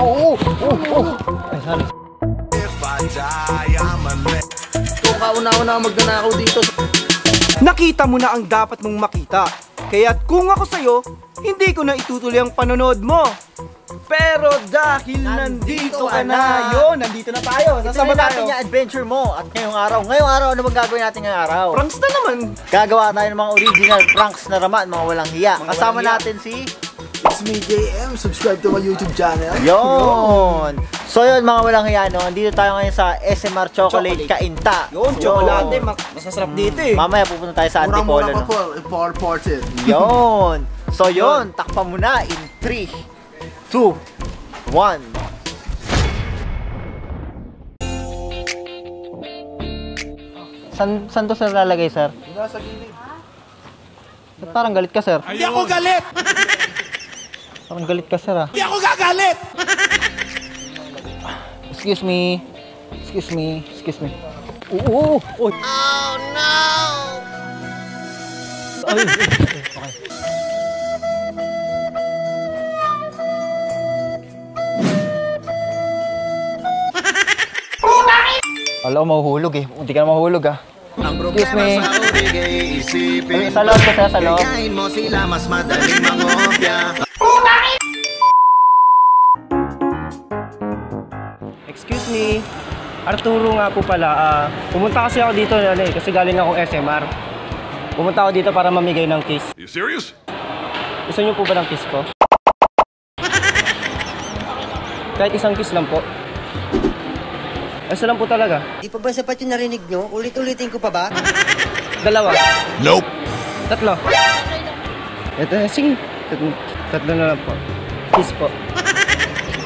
Ay, sorry. Kung kauna-una magnanakaw dito. Nakita mo na ang dapat mong makita. Kaya't kung ako sa'yo, hindi ko na itutuloy ang panonood mo. Pero dahil nandito ka na, nandito na tayo. Sasama tayo. Natin yung adventure mo at ngayong araw, ano bang gagawin natin ngayong araw? Pranks na naman. Gagawa tayo ng mga original pranks na naman, mga walang hiya. Kasama natin si... It's me, JM. Subscribe to my YouTube channel. Yon. So yun, mga walang hiya, no? Andito tayo ngayon sa SMR Chocolate Cainta. Yun, chocolate. Masasarap dito eh. Mamaya pupunta tayo sa Antipolo, no? Mura pa po. Yon. So yun, takpan mo na in 3, 2, 1. Saan to sir lalagay, sir? Nasa gilid. Ba't parang galit ka, sir? Hindi ako galit! Parang galit ka, sir, ah. Hindi ako gagalit! Excuse me. Oh, no! Ay, okay. Alam ko mahuhulog eh. Hindi ka na mahulog ah. Excuse me. Sa loob ko sa loob. Excuse me. Arturo nga po pala. Pumunta kasi ako dito kasi galing akong SMR. Pumunta ako dito para mamigay ng kiss. Are you serious? Gusto niyo po ba ng kiss ko? Kahit isang kiss lang po. Isa lang po talaga. Di pa ba sapat yung narinig nyo? Ulit-ulitin ko pa ba? Dalawa. Nope. Tatlo. Ito, sige. Tatlo na lang po. Kiss po.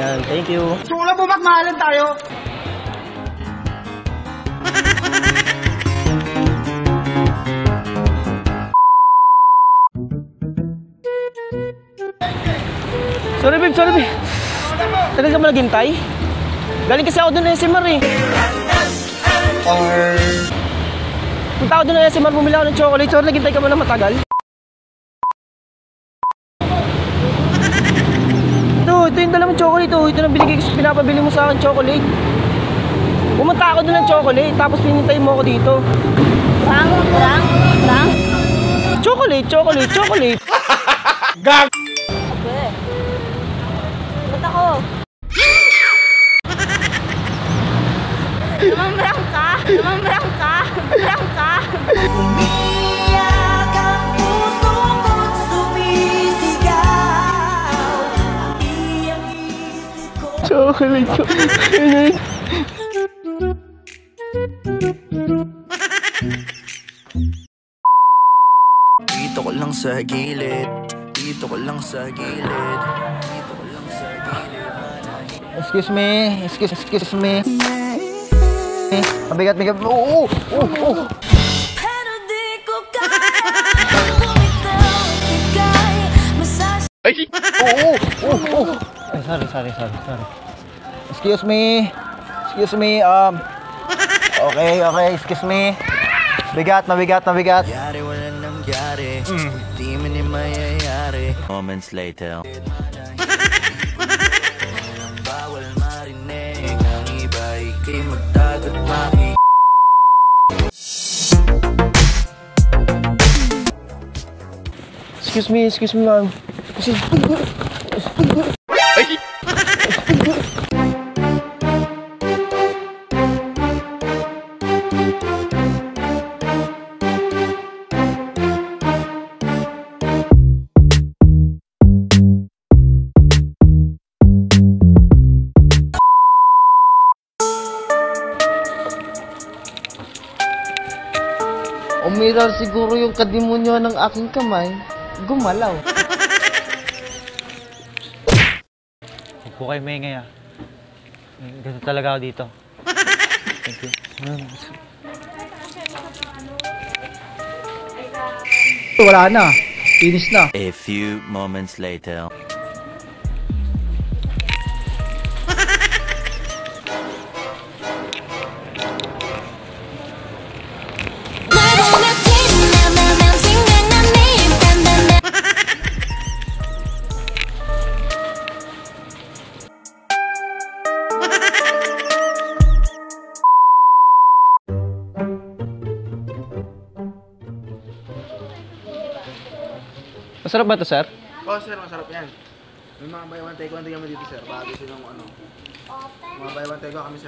Yan, thank you. So wala po magmahalan tayo. Sorry babe. Tagal ka mo naghintay? Galing kasi ako doon na SMR eh. Punta ako doon na SMR, bumili ako ng chocolate. Sorry, naghintay ka mo na matagal. Ito yung dalawang chocolate. Ito na pinapabili mo sa akin chocolate. Pumunta ako doon ng chocolate, tapos pinintay mo ako dito. Prank? Chocolate. Gag! Abe. Ba't ako? Namamrang ka. Umiyak ang puso ko't sumisigaw. Iyang isip ko. Chocolate. Dito ko lang sa gilid. Excuse me. Mabigat. Oh. Pero di ko kaya bumitaw, ibigay masas... Ay, sorry. Excuse me. Okay, excuse me. Mabigat. Yari, wala nangyari. Di man yung mayayari. Moments later. Bawal marinig ang iba, ikay magtagot maki. Excuse me ma'am. Umiral siguro yung kadimonyo ng aking kamay. Gumalaw. Huwag po kayo maingay ah. Ganito talaga ako dito. Thank you. Wala na. Finish na. A few moments later. Masarap ba to, sir? Oh, sir, masarap yan. May mga buy one take one kami dito, sir. Bago silang ano. Mga buy one take one kami, sir.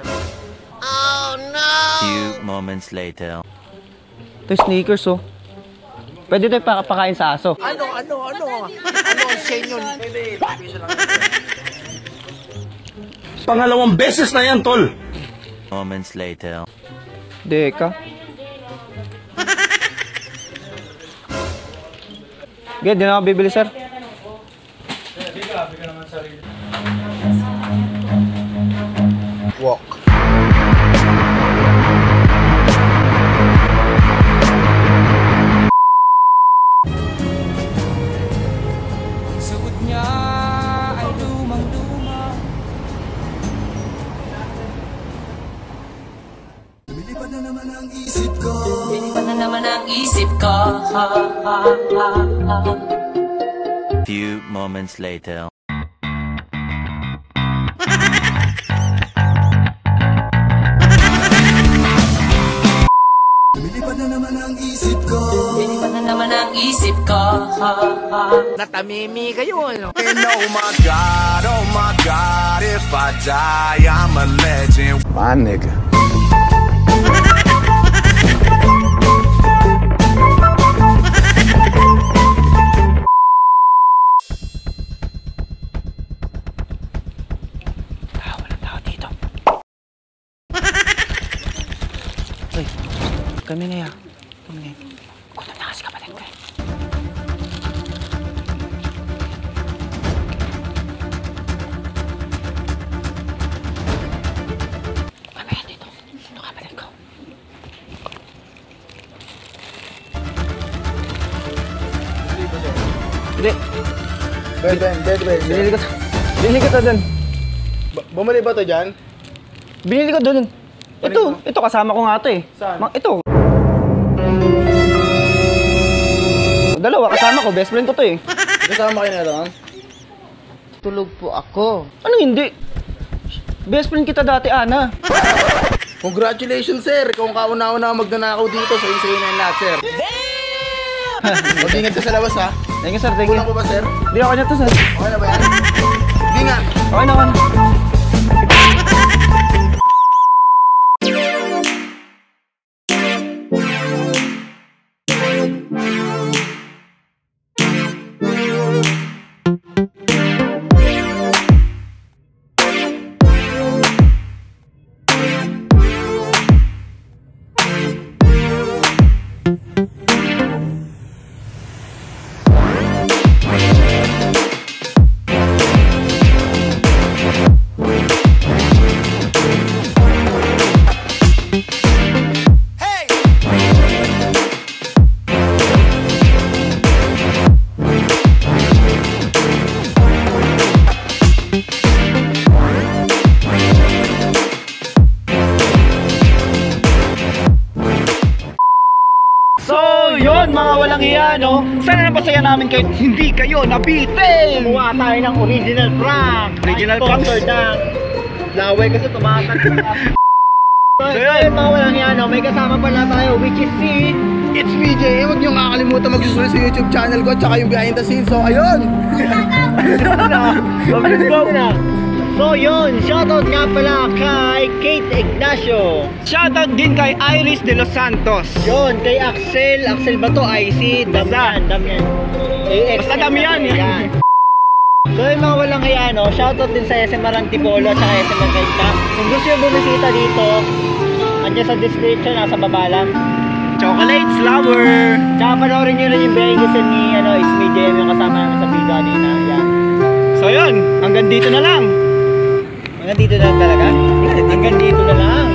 Few moments later. Ito yung sneakers, oh. Pwede ito pakain sa aso. Ano ang chain yun? Hindi, piso lang. Pangalawang beses na yan, tol. Moments later. Deka. Sige, di na ako bibili, sir. Walk. Suot niya ay lumang-luma. Lumilipad na naman ang isip ko. Lumilipad na naman ang isip ko. Few moments later. Lumilipad na naman ang isip ko. Lumilipad na naman ang isip ko. Natamimi kayo, ano? And oh my God, if I die, I'm a legend. My nigga. Kami na yan. Kami na yan. Gutom na kasi kapatid ko eh. Kami yan dito. Ito kapatid ko. Hindi. Binili ko to. Binili ko to dun. Bumali ba to dyan? Binili ko dun. Ito kasama ko nga to eh. Saan? Ito. Dalawa, kasama ko. Best friend ko to eh. Kasama kayo na lang? Tulog po ako. Ano hindi? Best friend kita dati, Ana. Congratulations, sir! Kung kauna-una magnanakaw dito, sa'yo na yung lahat, sir. Mag-ingat ka sa labas, ha? Thank you, sir. Thank you. Kulang ko ba, sir? Hindi ako niya to, sir. Okay na ba yan? Hindi nga. Okay na, yun, mga walang iya, no? Sana napasaya namin kayo. Hindi kayo nabitin! Kumuha tayo ng original prank. Original prank? Sponsored ng Laway kasi tumatag. So yun, mga walang iya, no? May kasama pala tayo, which is si... It's VJ. Huwag niyong kakalimutan mag-subscribe sa YouTube channel ko at saka yung behind the scenes. So, ayun! So yun, shoutout nga pala kay Kate Ignacio. Shoutout din kay Iris de los Santos. Yun, kay Axel ba to? IC, Damian. Basta Damian. Yan. So yung mga walang kaya, no? Shoutout din sa SMR Antipolo at saka SMR Kainta. Kung gusto nyo bumisita dito, andyan sa description, nasa baba lang. Chocolates, flower. Tsaka panoorin nyo rin yung behind the scene ni It's Me JM yung kasama namin sa video kanina. Yan. So yun, hanggang dito na lang. Hanggang dito na lang talaga? Hanggang dito na lang.